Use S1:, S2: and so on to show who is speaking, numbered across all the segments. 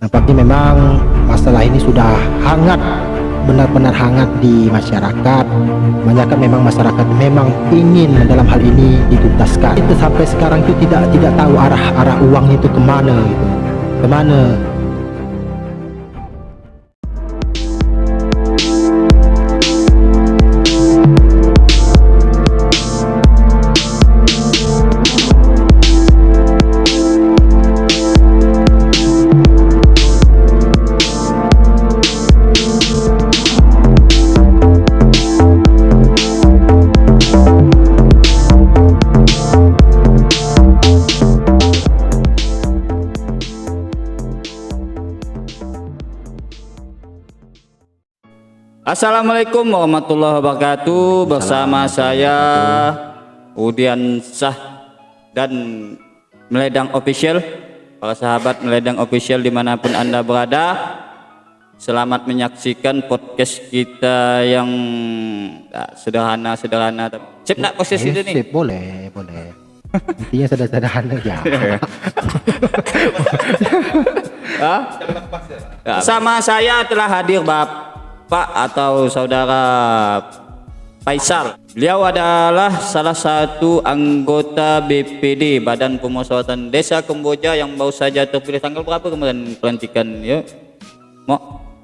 S1: Nampaknya memang masalah ini sudah hangat, benar-benar hangat di masyarakat. Kebanyakan memang masyarakat memang ingin dalam hal ini dituntaskan. Itu sampai sekarang itu tidak tahu arah uangnya itu kemana gitu. Kemana?
S2: Assalamualaikum warahmatullahi wabarakatuh. Bersama saya Udian Sah dan Meledang Official. Para sahabat Meledang Official dimanapun Anda berada, selamat menyaksikan podcast kita yang sederhana. Sip nak proses itu nih?
S1: Sip, boleh. Intinya sederhana aja.
S2: Sama saya telah hadir Bapak atau Saudara Faisal. Beliau adalah salah satu anggota BPD Badan Pemusyawaratan Desa Kamboja yang baru saja terpilih. Tanggal berapa kemarin pelantikan ya?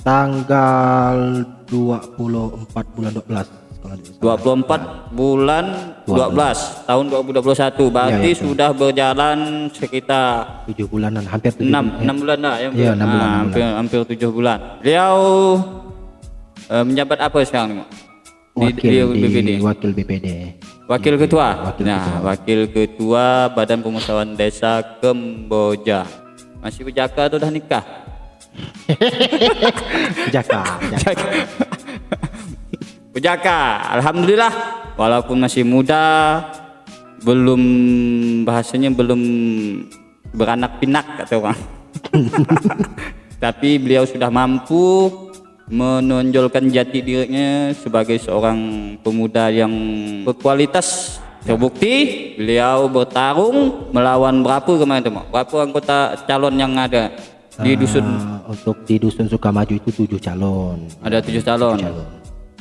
S1: Tanggal 24 bulan 12 kalau tidak salah.
S2: 24 bulan 12 tahun 2021. Berarti
S1: Ya,
S2: sudah berjalan sekitar
S1: 7 bulanan, hampir 7
S2: 6 bulan lah ya.
S1: Iya, 6 bulan.
S2: Hampir 7 bulan. Beliau menjabat apa sekarang?
S1: Wakil BPD.
S2: Wakil ketua.
S1: Wakil
S2: Nah,
S1: ketua.
S2: wakil ketua Badan Pemusyawaratan Desa Kamboja. Masih berjaka atau dah nikah?
S1: Jaka.
S2: Berjaka. Alhamdulillah, walaupun masih muda, belum beranak pinak kata orang. Tapi beliau sudah mampu menonjolkan jati dirinya sebagai seorang pemuda yang berkualitas. Terbukti beliau bertarung melawan berapa kemarin tu? Berapa anggota calon yang ada di dusun?
S1: Untuk di dusun Sukamaju itu 7 calon.
S2: Ada 7 calon.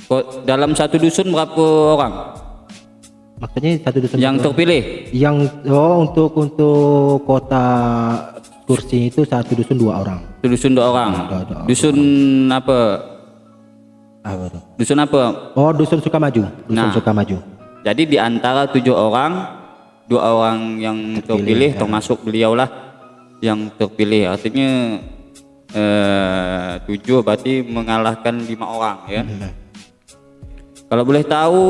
S2: Kok dalam satu dusun berapa orang
S1: Maksudnya satu dusun
S2: yang terpilih?
S1: untuk kota kursi itu satu dusun 2 orang.
S2: Satu dusun 2 orang. Dusun apa?
S1: Apa tuh?
S2: Dusun apa?
S1: Oh, dusun Sukamaju. Sukamaju.
S2: Jadi di antara 7 orang, 2 orang yang terpilih, termasuk beliau lah yang terpilih. Artinya 7 berarti mengalahkan 5 orang ya. Kalau boleh tahu,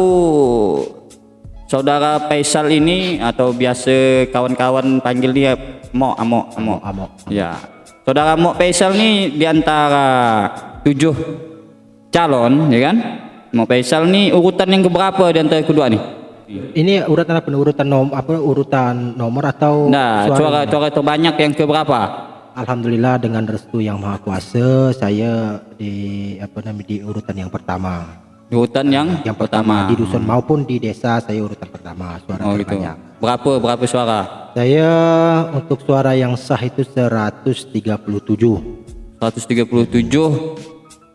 S2: Saudara Faisal ini atau biasa kawan-kawan panggil dia Amok. Ya. Saudara Mok Faisal ini di antara 7 calon, ya kan? Mok Faisal ini urutan yang keberapa di antara kedua nih?
S1: Ini urutan apa? Urutan nomor atau
S2: suara terbanyak yang keberapa?
S1: Alhamdulillah dengan restu yang Maha Kuasa, saya di urutan yang pertama.
S2: Urutan yang pertama
S1: di dusun maupun di desa, saya urutan pertama suara terbanyak.
S2: Gitu. Berapa suara?
S1: Saya untuk suara yang sah itu 137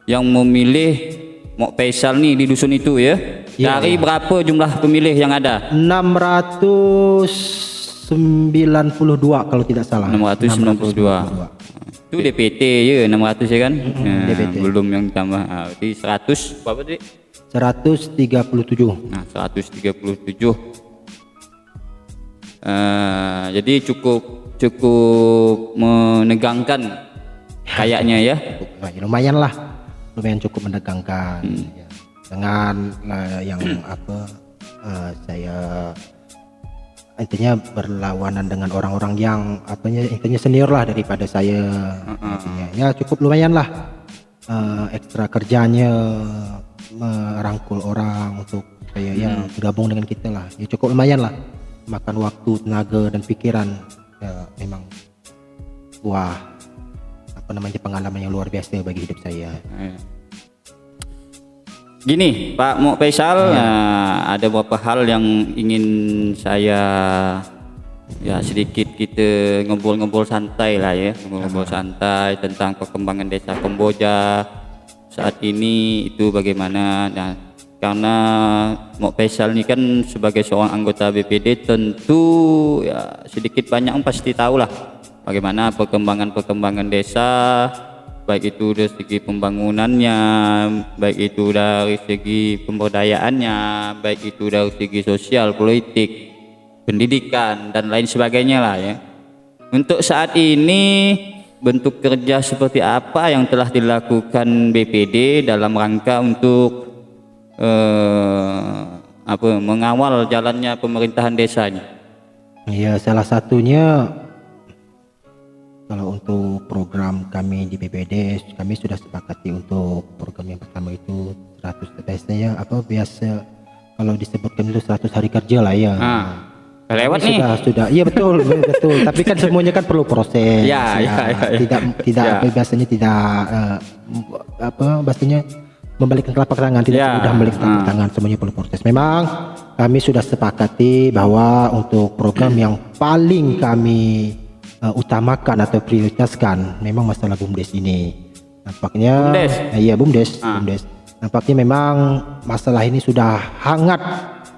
S1: yang
S2: memilih Mok Faisal nih di dusun itu ya. Dari berapa jumlah pemilih yang ada?
S1: 692 kalau tidak salah.
S2: 692. Itu DPT ya 600 ya kan?
S1: DPT.
S2: Belum yang tambah. Berarti 100 berapa tadi?
S1: 137.
S2: Nah, 137. Jadi cukup menegangkan kayaknya ya.
S1: Lumayan cukup menegangkan ya. Dengan saya intinya berlawanan dengan orang-orang yang intinya senior lah daripada saya. Ya cukup lumayan lah ekstra kerjanya merangkul orang untuk supaya bergabung dengan kita lah. Ya cukup lumayan lah, makan waktu, tenaga dan pikiran. Ya, memang pengalaman yang luar biasa bagi hidup saya.
S2: Gini Pak Mok Faisal, ada beberapa hal yang ingin saya Ya sedikit kita ngobrol-ngobrol santai lah ya, ngobrol-ngobrol santai tentang perkembangan desa Kamboja saat ini itu bagaimana. Nah, karena Mok Faisal ini kan sebagai seorang anggota BPD tentu ya sedikit banyak pasti tahu lah bagaimana perkembangan desa, baik itu dari segi pembangunannya, baik itu dari segi pemberdayaannya, baik itu dari segi sosial, politik, pendidikan dan lain sebagainya lah ya. Untuk saat ini bentuk kerja seperti apa yang telah dilakukan BPD dalam rangka untuk mengawal jalannya pemerintahan desanya?
S1: Ya, salah satunya kalau untuk program kami di BPD, kami sudah sepakati untuk program yang pertama itu 100 biasanya biasa kalau disebutkan itu 100 hari kerja lah ya.
S2: Lewat nih.
S1: Sudah. Iya betul, betul. Tapi kan semuanya kan perlu proses.
S2: Ya.
S1: Tidak biasanya tidak bahasanya membalikkan telapak tangan, tidak mudah membalikkan telapak tangan, semuanya perlu proses. Memang kami sudah sepakati bahwa untuk program yang paling kami utamakan atau prioritaskan memang masalah BUMDes ini. Nampaknya BUMDes. Nampaknya memang masalah ini sudah hangat,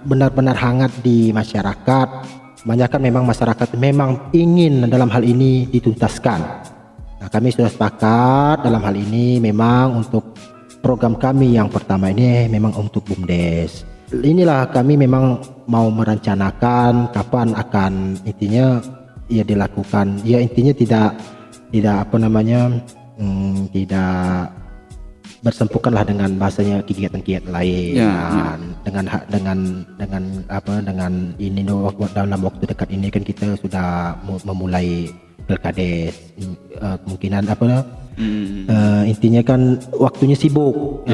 S1: benar-benar hangat di masyarakat. Kebanyakan memang masyarakat memang ingin dalam hal ini dituntaskan. Nah, kami sudah sepakat dalam hal ini memang untuk program kami yang pertama ini memang untuk BUMDes. Inilah kami memang mau merencanakan kapan akan intinya ya dilakukan. Ya intinya tidak tidak bersempukanlah dengan bahasanya kegiatan-kegiatan lain. Dengan ini dalam waktu dekat ini kan kita sudah memulai pilkades, kemungkinan intinya kan waktunya sibuk.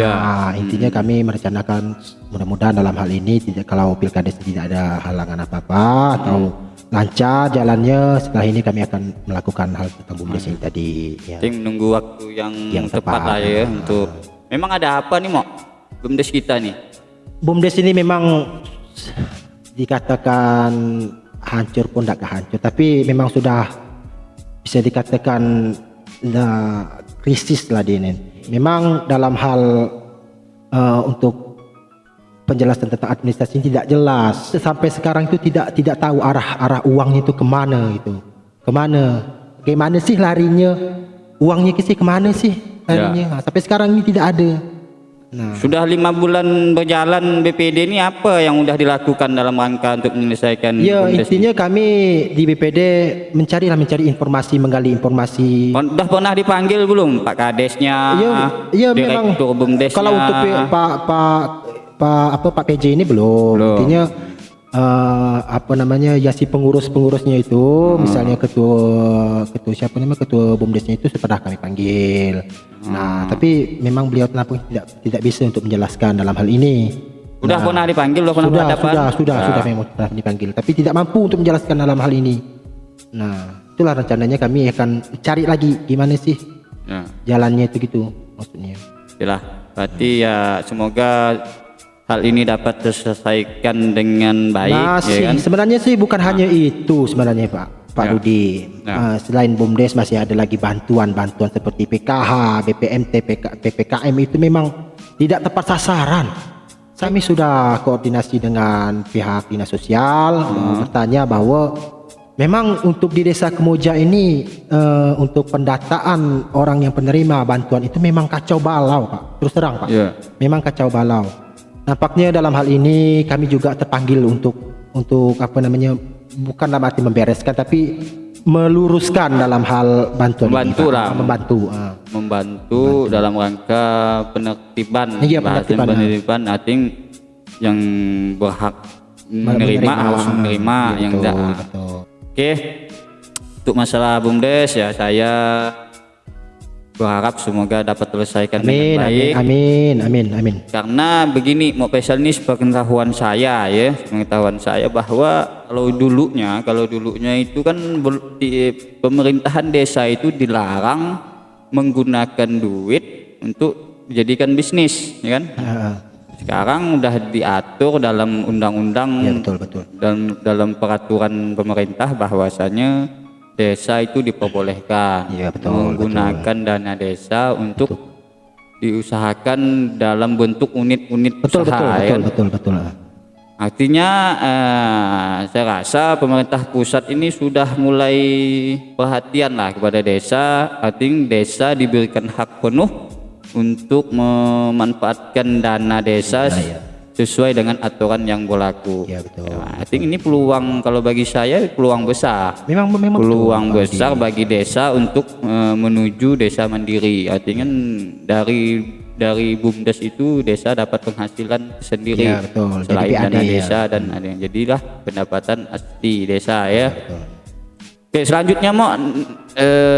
S1: Intinya kami merencanakan mudah-mudahan dalam hal ini kalau pilkades tidak ada halangan apa-apa atau lancar jalannya, setelah ini kami akan melakukan hal tentang BUMDes ini tadi ya.
S2: Menunggu waktu yang tepat lah ya untuk. Memang ada apa nih Mok BUMDes kita nih?
S1: BUMDes ini memang dikatakan hancur pun tidak hancur, tapi memang sudah bisa dikatakan krisis lah di ini. Memang dalam hal untuk penjelasan tentang administrasi tidak jelas. Sampai sekarang itu tidak tahu arah uangnya itu kemana gitu. Bagaimana sih larinya? Uangnya kemana sih larinya? Sampai sekarang ini tidak ada. Nah.
S2: Sudah 5 bulan berjalan BPD ini apa yang sudah dilakukan dalam rangka untuk menyelesaikan BUMDes?
S1: Intinya kami di BPD mencari informasi, menggali informasi.
S2: Sudah pernah dipanggil belum Pak Kadesnya? Direktur BUMDesnya?
S1: Kalau untuk Pak PJ ini belum. Intinya si pengurusnya itu misalnya ketua BUMDesnya itu sudah kami panggil. Nah, tapi memang beliau tidak bisa untuk menjelaskan dalam hal ini.
S2: Sudah pernah dipanggil,
S1: sudah memang pernah dipanggil, tapi tidak mampu untuk menjelaskan dalam hal ini. Nah, itulah rencananya kami akan cari lagi gimana sih jalannya itu gitu maksudnya.
S2: Itulah, berarti ya semoga hal ini dapat terselesaikan dengan baik. Ya kan?
S1: Sebenarnya sih bukan hanya itu sebenarnya Pak Rudi. Selain BUMDes masih ada lagi bantuan seperti PKH, BPMT, PPKM itu memang tidak tepat sasaran. Kami sudah koordinasi dengan pihak dinas sosial bertanya bahwa memang untuk di desa Kemoja ini untuk pendataan orang yang penerima bantuan itu memang kacau balau Pak. Terus terang Pak. Memang kacau balau. Nampaknya dalam hal ini kami juga terpanggil untuk bukan dalam arti membereskan tapi meluruskan dalam hal bantuan
S2: membantu dalam rangka penertiban penertiban artinya yang berhak menerima harus menerima yang tidak. Oke, untuk masalah BUMDes ya saya berharap semoga dapat terselesaikan dengan baik.
S1: Amin.
S2: Karena begini, Mok Faisal ini sepengetahuan saya bahwa kalau dulunya itu kan pemerintahan desa itu dilarang menggunakan duit untuk dijadikan bisnis, ya kan? Sekarang udah diatur dalam undang-undang,
S1: Ya betul betul.
S2: dalam peraturan pemerintah bahwasanya desa itu diperbolehkan
S1: Iya, betul,
S2: menggunakan dana desa untuk diusahakan dalam bentuk unit-unit
S1: Betul
S2: usaha.
S1: betul
S2: Ya
S1: betul
S2: kan?
S1: betul betul.
S2: Artinya saya rasa pemerintah pusat ini sudah mulai perhatian lah kepada desa. Artinya desa diberikan hak penuh untuk memanfaatkan dana desa
S1: Ya.
S2: sesuai dengan aturan yang berlaku.
S1: Ya betul.
S2: Artinya ini peluang, kalau bagi saya peluang besar.
S1: Memang
S2: Peluang
S1: betul,
S2: besar bagi desa untuk menuju desa mandiri. Artinya dari BUMDes itu desa dapat penghasilan sendiri.
S1: Ya, betul. Jadi
S2: Selain
S1: PAD
S2: dana
S1: ya.
S2: desa dan ada yang jadilah pendapatan asli desa ya.
S1: Betul.
S2: Oke, selanjutnya Mo,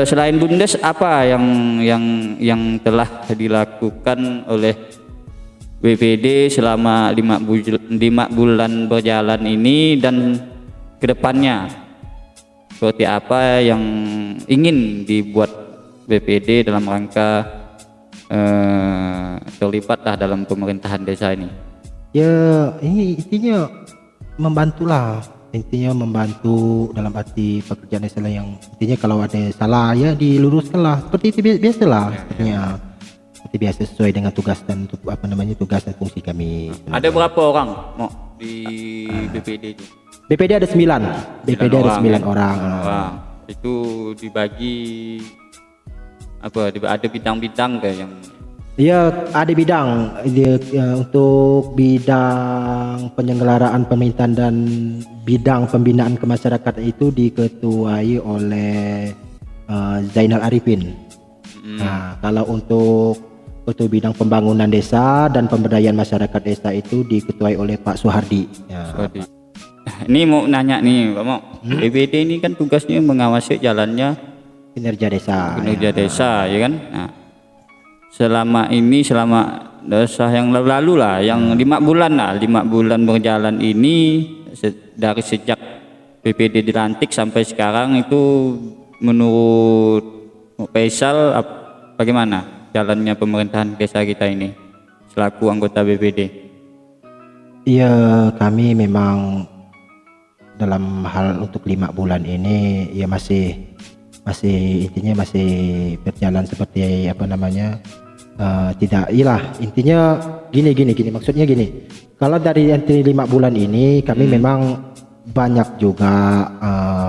S2: selain BUMDes apa yang telah dilakukan oleh BPD selama 5 bulan berjalan ini dan kedepannya seperti apa yang ingin dibuat BPD dalam rangka terlibatlah dalam pemerintahan desa ini?
S1: Ya ini intinya membantulah, intinya membantu dalam arti pekerjaan desa yang intinya kalau ada salah ya diluruskan lah, seperti itu biasalah sepertinya. Seperti biasa sesuai dengan tugas dan tugas dan fungsi kami.
S2: Ada berapa orang Mo di BPD itu?
S1: BPD ada 9. BPD ada 9 orang.
S2: Wah, itu dibagi apa? Ada bidang-bidang ke yang?
S1: Ya ada bidang untuk bidang penyelenggaraan pemerintahan dan bidang pembinaan kemasyarakatan itu diketuai oleh Zainal Arifin. Nah, kalau untuk bidang pembangunan desa dan pemberdayaan masyarakat desa itu diketuai oleh Pak Suhardi. Ya.
S2: Sorry. Ini mau nanya nih Pak Mo, BPD ini kan tugasnya mengawasi jalannya
S1: Kinerja desa.
S2: kinerja desa ya kan. Nah, selama desa yang lalu lah, yang 5 bulan berjalan ini dari sejak BPD dilantik sampai sekarang itu menurut Faisal bagaimana jalannya pemerintahan desa kita ini selaku anggota BPD?
S1: Iya, kami memang dalam hal untuk 5 bulan ini ya masih intinya masih berjalan seperti tidak iyalah intinya gini maksudnya gini, kalau dari 5 bulan ini kami memang banyak juga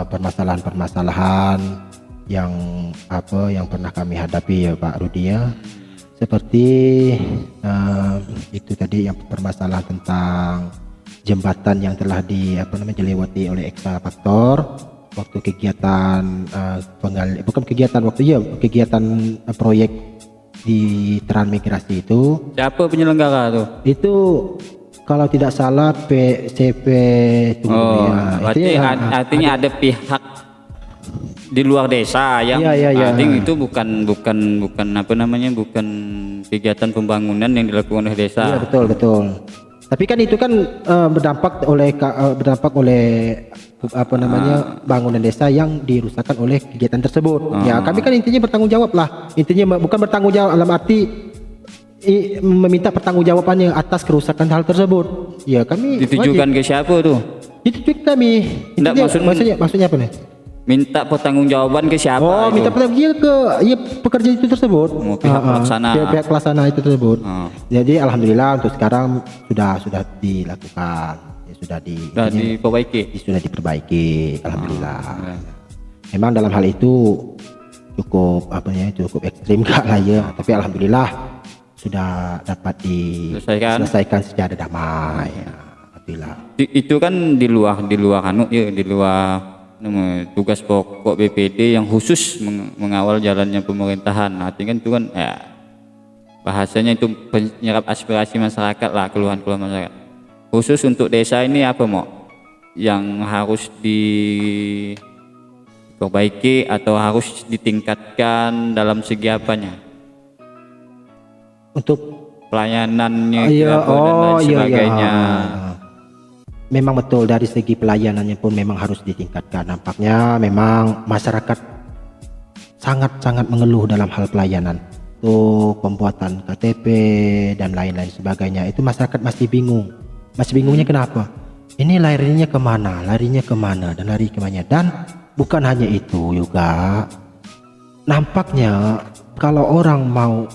S1: permasalahan yang pernah kami hadapi ya Pak Rudi ya, seperti itu tadi yang permasalahan tentang jembatan yang telah dilewati oleh ekskavator waktu kegiatan kegiatan proyek di transmigrasi itu.
S2: Siapa penyelenggara tuh?
S1: Itu kalau tidak salah PCP
S2: berarti artinya ada pihak di luar desa yang artinya itu bukan bukan kegiatan pembangunan yang dilakukan oleh desa.
S1: Iya betul. Tapi kan itu kan berdampak oleh bangunan desa yang dirusakkan oleh kegiatan tersebut. Ya kami kan intinya bertanggung jawab lah. Intinya bukan bertanggung jawab dalam arti meminta pertanggungjawabannya atas kerusakan hal tersebut. Ya kami
S2: ditujukan ke siapa tuh?
S1: Ditujukan kami. Maksudnya apa nih?
S2: Minta pertanggungjawaban ke siapa?
S1: Oh, minta pertanggungjawaban ke pekerja itu tersebut.
S2: Pihak pelaksana.
S1: Pihak pelaksana itu tersebut. Jadi alhamdulillah untuk sekarang sudah dilakukan. Sudah diperbaiki. Alhamdulillah. Memang dalam hal itu cukup ekstrim lah ya, tapi alhamdulillah sudah dapat diselesaikan secara damai. Alhamdulillah.
S2: Itu kan di luar tugas pokok BPD yang khusus mengawal jalannya pemerintahan. Artinya kan itu kan ya bahasanya itu menyerap aspirasi masyarakat lah, keluhan-keluhan masyarakat. Khusus untuk desa ini apa Mo yang harus diperbaiki atau harus ditingkatkan dalam segi apanya?
S1: Untuk
S2: pelayanannya dan lain sebagainya.
S1: Memang betul dari segi pelayanannya pun memang harus ditingkatkan. Nampaknya memang masyarakat sangat mengeluh dalam hal pelayanan. untuk pembuatan KTP dan lain-lain sebagainya, itu masyarakat masih bingung. Masih bingungnya kenapa? Ini larinya kemana, dan lari kemana. Dan bukan hanya itu juga, nampaknya kalau orang mau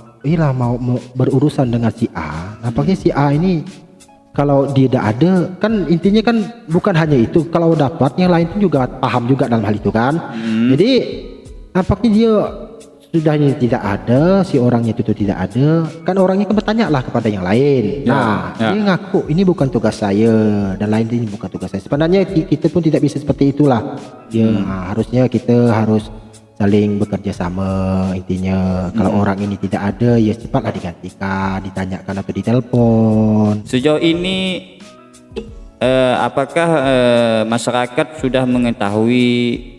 S1: berurusan dengan si A, nampaknya si A ini kalau dia tidak ada, kan intinya kan bukan hanya itu, kalau dapat yang lain pun juga paham juga dalam hal itu kan. Jadi nampaknya dia sudahnya tidak ada, si orangnya itu tidak ada, kan orangnya kan bertanya lah kepada yang lain. Dia ngaku ini bukan tugas saya dan lain ini bukan tugas saya. Sebenarnya kita pun tidak bisa seperti itulah. Harusnya kita harus saling bekerja sama intinya. Kalau orang ini tidak ada, ya cepatlah digantikan, ditanyakan atau ditelepon.
S2: Sejauh ini apakah masyarakat sudah mengetahui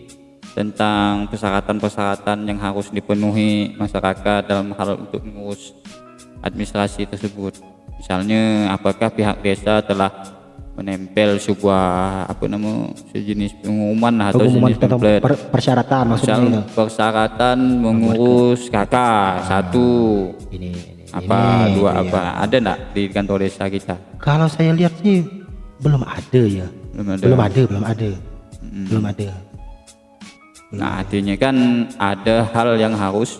S2: tentang persyaratan-persyaratan yang harus dipenuhi masyarakat dalam hal untuk mengurus administrasi tersebut? Misalnya apakah pihak desa telah menempel sebuah sejenis pengumuman atau sejenis template
S1: persyaratan maksudnya
S2: persyaratan mengurus KK 1 dua ada enggak di kantor desa kita?
S1: Kalau saya lihat sih belum ada ya. Belum ada.
S2: Nah, artinya kan ada hal yang harus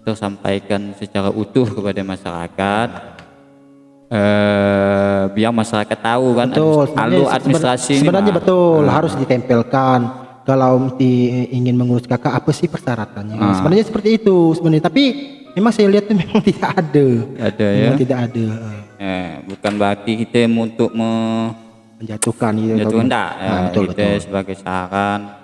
S2: tersampaikan secara utuh kepada masyarakat, biar masyarakat tahu kan. Alur administrasi
S1: sebenarnya betul harus ditempelkan. Kalau ingin mengurus KK apa sih persyaratannya? Sebenarnya seperti itu sebenarnya, tapi memang saya lihat tuh memang tidak ada. Tidak ada.
S2: Bukan berarti kita untuk
S1: menjatuhkan gitu.
S2: Enggak. Kita sebagai saran,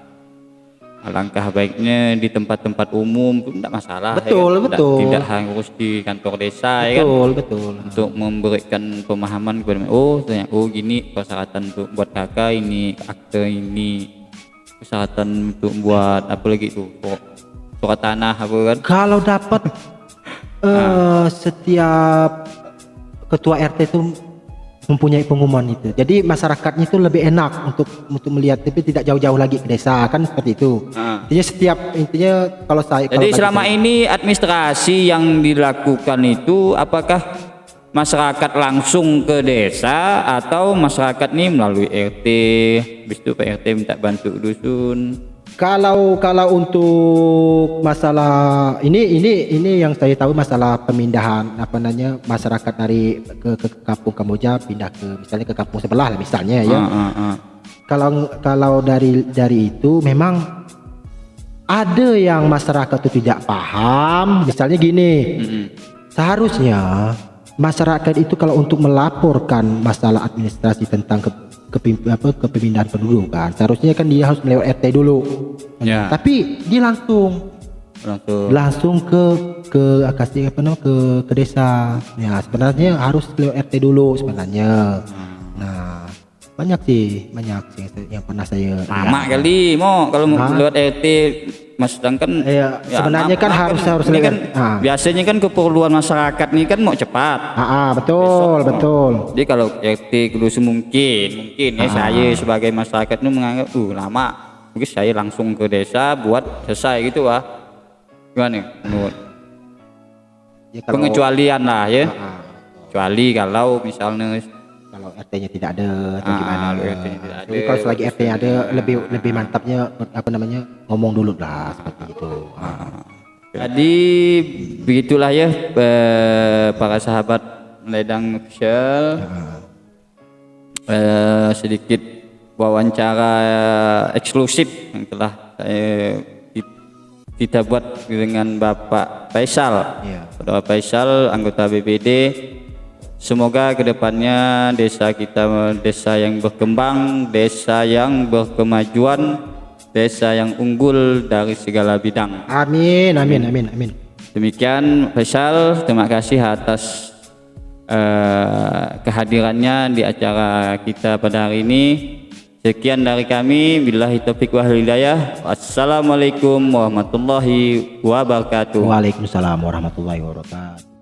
S2: alangkah baiknya di tempat-tempat umum pun tidak masalah.
S1: Betul.
S2: Tidak harus di kantor desa
S1: betul.
S2: Untuk memberikan pemahaman kepada gini persyaratan untuk buat KK ini, akte ini, persyaratan untuk buat apa lagi itu, surat tanah apa kan. Kalau
S1: dapat setiap ketua RT itu mempunyai pengumuman itu, jadi masyarakatnya itu lebih enak untuk melihat, tapi tidak jauh-jauh lagi ke desa kan, seperti itu. Intinya kalau saya
S2: jadi selama ini administrasi yang dilakukan itu apakah masyarakat langsung ke desa atau masyarakat ini melalui RT, habis itu Pak RT minta bantu dusun?
S1: Kalau untuk masalah ini yang saya tahu, masalah pemindahan masyarakat dari ke kampung Kamboja pindah ke misalnya ke kampung sebelah lah misalnya ya. Kalau dari itu memang ada yang masyarakat itu tidak paham. Misalnya gini, seharusnya masyarakat itu kalau untuk melaporkan masalah administrasi tentang kepindahan penduduk kan, seharusnya kan dia harus melewat RT dulu. Tapi dia langsung ke desa. Ya sebenarnya harus lewat RT dulu sebenarnya. Nah banyak sih yang pernah saya
S2: lama kali kalau lewat RT Mas, sedangkan
S1: sebenarnya kan harus
S2: ini kan biasanya kan keperluan masyarakat ini kan mau cepat.
S1: Betul.
S2: Jadi kalau RT kudu mungkin saya sebagai masyarakat itu menganggap lama, mungkin saya langsung ke desa buat selesai gitu gimana menurut pengecualian lah ya. Kecuali kalau misalnya
S1: kalau RT-nya tidak ada atau gimana. Jadi kalau selagi RT-nya ada lebih mantapnya ngomong dulu lah seperti itu.
S2: Jadi begitulah ya para sahabat Ledang Official, sedikit wawancara eksklusif yang telah kita buat dengan Bapak Faisal. Bapak Faisal, anggota BPD. Semoga kedepannya desa kita desa yang berkembang, desa yang berkemajuan, desa yang unggul dari segala bidang.
S1: Amin.
S2: Demikian Faisal, terima kasih atas kehadirannya di acara kita pada hari ini. Sekian dari kami, billahi taufiq wal hidayah. Wassalamualaikum warahmatullahi wabarakatuh.
S1: Waalaikumsalam warahmatullahi wabarakatuh.